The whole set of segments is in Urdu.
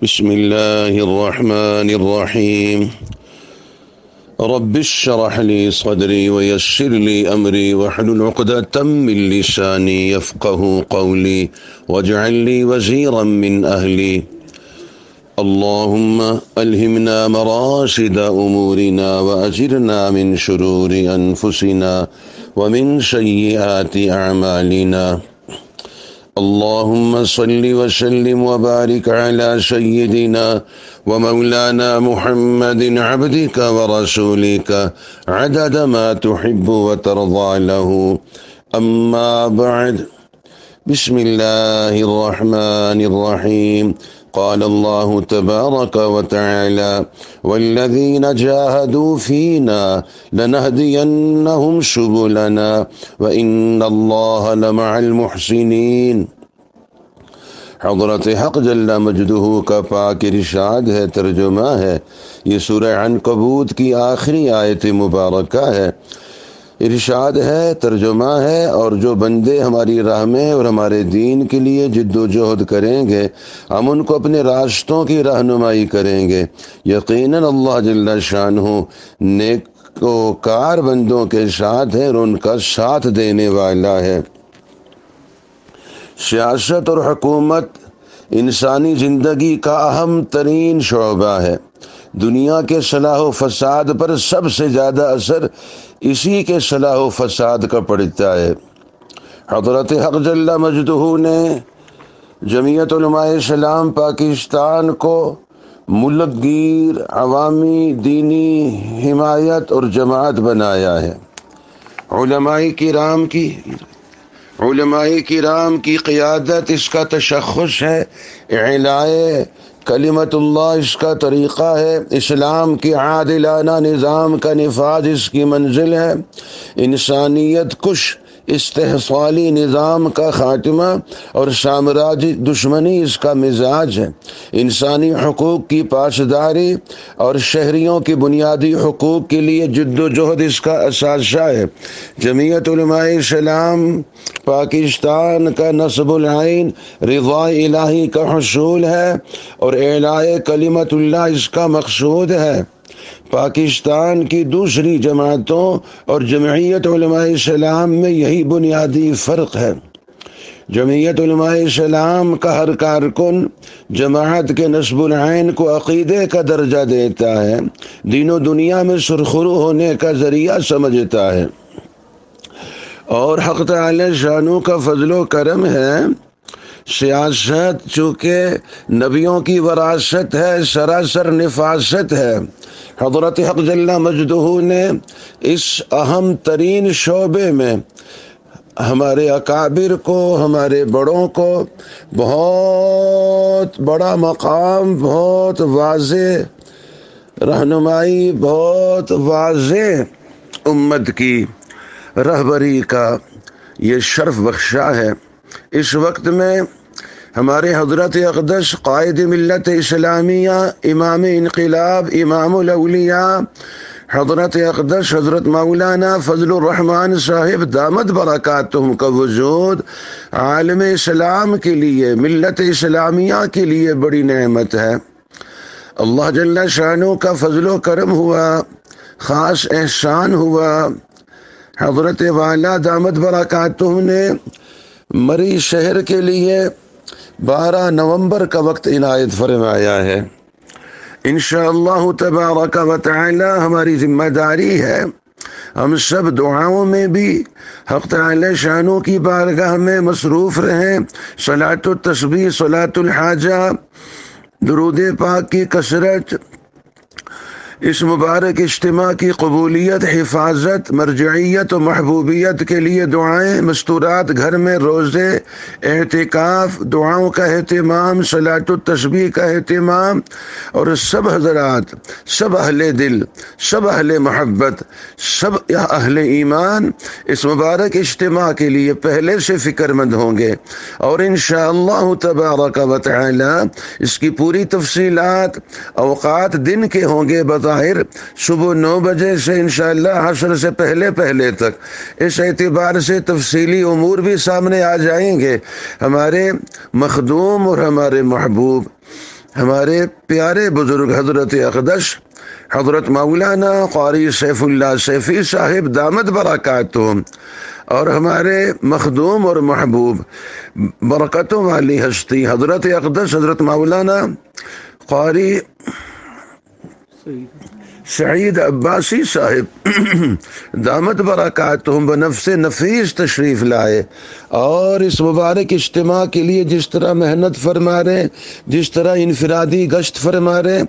بسم الله الرحمن الرحيم رب اشرح لي صدري ويسر لي أمري واحلل عقدة من لساني يفقه قولي واجعل لي وزيرا من أهلي اللهم ألهمنا مراشد أمورنا وأجرنا من شرور أنفسنا ومن سيئات أعمالنا اللهم صل وسلم وبارك على سيدنا ومولانا محمد عبدك ورسولك عدد ما تحب وترضى له أما بعد بسم الله الرحمن الرحيم قال الله تبارك وتعالى والذين جاهدوا فينا لنهدينهم سبلنا وإن الله لمع المحسنين۔ حضرت حق جل مجدہ کا پاک ارشاد ہے، ترجمہ ہے، یہ سورہ عنکبوت کی آخری آیت مبارکہ ہے۔ ارشاد ہے، ترجمہ ہے، اور جو بندے ہماری راہ میں اور ہمارے دین کے لیے جد و جہد کریں گے ہم ان کو اپنے راستوں کی رہنمائی کریں گے۔ یقیناً اللہ جل شانہ نیکوکار بندوں کے ساتھ ہے اور ان کا ساتھ دینے والا ہے۔ سیاست اور حکومت انسانی زندگی کا اہم ترین شعبہ ہے۔ دنیا کے صلاح و فساد پر سب سے زیادہ اثر اسی کے صلاح و فساد کا پڑتا ہے۔ حضرت حق جل مجدہ نے جمعیت علماء اسلام پاکستان کو ملک گیر عوامی دینی حمایت اور جماعت بنایا ہے۔ علماء کرام کی قیادت اس کا تشخص ہے، اعلائے کلمت اللہ اس کا طریقہ ہے، اسلام کی عادلانہ نظام کا نفاذ اس کی منزل ہے، انسانیت کش استحصالی نظام کا خاتمہ اور سامراجی دشمنی اس کا مزاج ہے، انسانی حقوق کی پاسداری اور شہریوں کی بنیادی حقوق کے لیے جد و جہد اس کا اثاثہ ہے۔ جمعیت علماء اسلام پاکستان کا نصب العین رضا الہی کا حصول ہے اور اعلاء کلمت اللہ اس کا مقصود ہے۔ پاکستان کی دوسری جماعتوں اور جمعیت علماء اسلام میں یہی بنیادی فرق ہے۔ جمعیت علماء اسلام کا ہر کارکن جماعت کے نصب العین کو عقیدے کا درجہ دیتا ہے، دین و دنیا میں سرخرو ہونے کا ذریعہ سمجھتا ہے، اور حق تعالی شانہ کا فضل و کرم ہے، سیاست چونکہ نبیوں کی وراثت ہے، سراسر نفاست ہے۔ حضرت حق جل مجدہ نے اس اہم ترین شعبے میں ہمارے اکابر کو، ہمارے بڑوں کو بہت بڑا مقام، بہت واضح رہنمائی، بہت واضح امت کی رہبری کا یہ شرف بخشا ہے۔ اس وقت میں ہمارے حضرت اقدس قائد ملت اسلامیہ، امام انقلاب، امام الاولیاء، حضرت اقدس حضرت مولانا فضل الرحمن صاحب دامت برکاتہم کا وجود عالم اسلام کے لیے، ملت اسلامیہ کے لیے بڑی نعمت ہے۔ اللہ جل شانہ کا فضل و کرم ہوا، خاص احسان ہوا۔ حضرت والا دامت برکاتہم نے مری شہر کے لیے 12 نومبر کا وقت عنایت فرمایا ہے۔ انشاءاللہ تبارک و تعالی ہماری ذمہ داری ہے ہم سب دعاؤں میں بھی حق تعالی شانہ کی بارگاہ میں مصروف رہیں، صلاۃ التسبیح، صلاۃ الحاجہ، درود پاک کی کثرت، اس مبارک اجتماع کی قبولیت، حفاظت، مرجعیت و محبوبیت کے لیے دعائیں، مستورات گھر میں، روزے، اعتکاف، دعاؤں کا اہتمام، صلاۃ التسبیح کا اہتمام، اور سب حضرات، سب اہل دل، سب اہل محبت، سب اہل ایمان اس مبارک اجتماع کے لیے پہلے سے فکر مند ہوں گے، اور انشاءاللہ تبارک و تعالی اس کی پوری تفصیلات اوقات دن کے ہوں گے بظاہر صبح 9 بجے سے انشاءاللہ عصر سے پہلے تک، اس اعتبار سے تفصیلی امور بھی سامنے آ جائیں گے۔ ہمارے مخدوم اور ہمارے محبوب ہمارے پیارے بزرگ حضرت اقدس حضرت مولانا قاری سیف اللہ سیفی صاحب دامت برکاتہم، اور ہمارے مخدوم اور محبوب برکتوں والی ہستی حضرت اقدس حضرت مولانا قاری سعید عباسی صاحب دامت برکاتہم بنفس نفیس تشریف لائے، اور اس مبارک اجتماع کے لیے جس طرح محنت فرما رہے، جس طرح انفرادی گشت فرما رہے،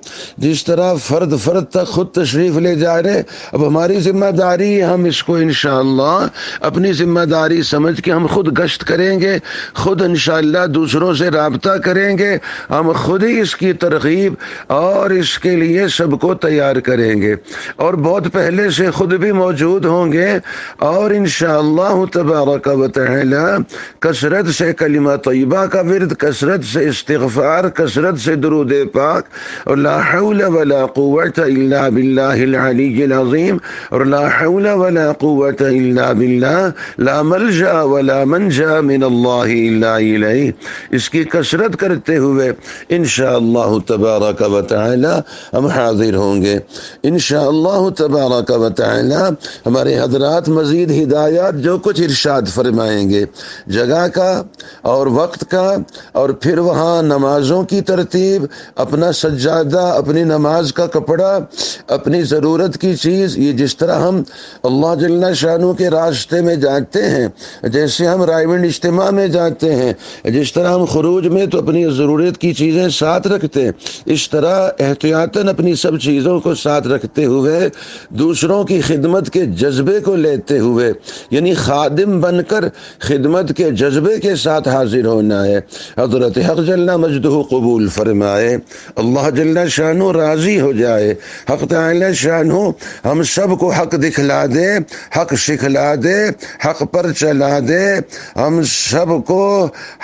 جس طرح فرد فرد تک خود تشریف لے جا رہے، اب ہماری ذمہ داری ہے ہم اس کو انشاءاللہ اپنی ذمہ داری سمجھ کے ہم خود گشت کریں گے، خود انشاءاللہ دوسروں سے رابطہ کریں گے، ہم خود ہی اس کی ترغیب اور اس کے لیے سب کو تیار کریں گے، اور بہت پہلے سے خود بھی موجود ہوں گے، اور انشاءاللہ تبارک و تعالی کثرت سے کلمہ طیبہ کا ورد، کثرت سے استغفار، کثرت سے درود پاک، اور لا حول ولا قوت الا باللہ العلی العظیم، اور لا حول ولا قوت الا باللہ، لا ملجا ولا منجا من اللہ الا الیہ، اس کی کثرت کرتے ہوئے انشاءاللہ تبارک و تعالی ہم حاضر ہوں گے۔ انشاءاللہ تبارک و تعالی ہمارے حضرات مزید ہدایات جو کچھ ارشاد فرمائیں گے، جگہ کا اور وقت کا، اور پھر وہاں نمازوں کی ترتیب، اپنا سجادہ، اپنی نماز کا کپڑا، اپنی ضرورت کی چیز، یہ جس طرح ہم اللہ جل شانہ کے راستے میں جاتے ہیں، جیسے ہم رائے منڈ اجتماع میں جاتے ہیں، جس طرح ہم خروج میں تو اپنی ضرورت کی چیزیں ساتھ رکھتے ہیں، اس طرح احتیاطاً اپنی سب چیزوں کو ساتھ رکھتے ہوئے، دوسروں کی خدمت کے جذبے کو لیتے ہوئے، یعنی خادم بن کر خدمت کے جذبے کے ساتھ حاضر ہونا ہے۔ حضرت حق جل مجدہ قبول فرمائے، اللہ جل شانہ راضی ہو جائے، حق تعالی شانہ ہم سب کو حق دکھلا دے، حق سکھلا دے، حق پر چلا دے، ہم سب کو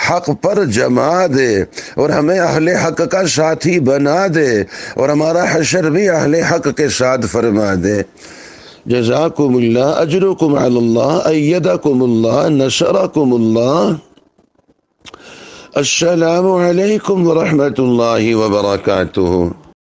حق پر جما دے، اور ہمیں اہل حق کا ساتھی بنا دے، اور ہمارا حشر بھی اہل حق کے ساتھ فرما دے۔ جزاکم اللہ، اجرکم علی اللہ، ایدکم اللہ، نصرکم اللہ۔ السلام علیکم ورحمۃ اللہ وبرکاتہ۔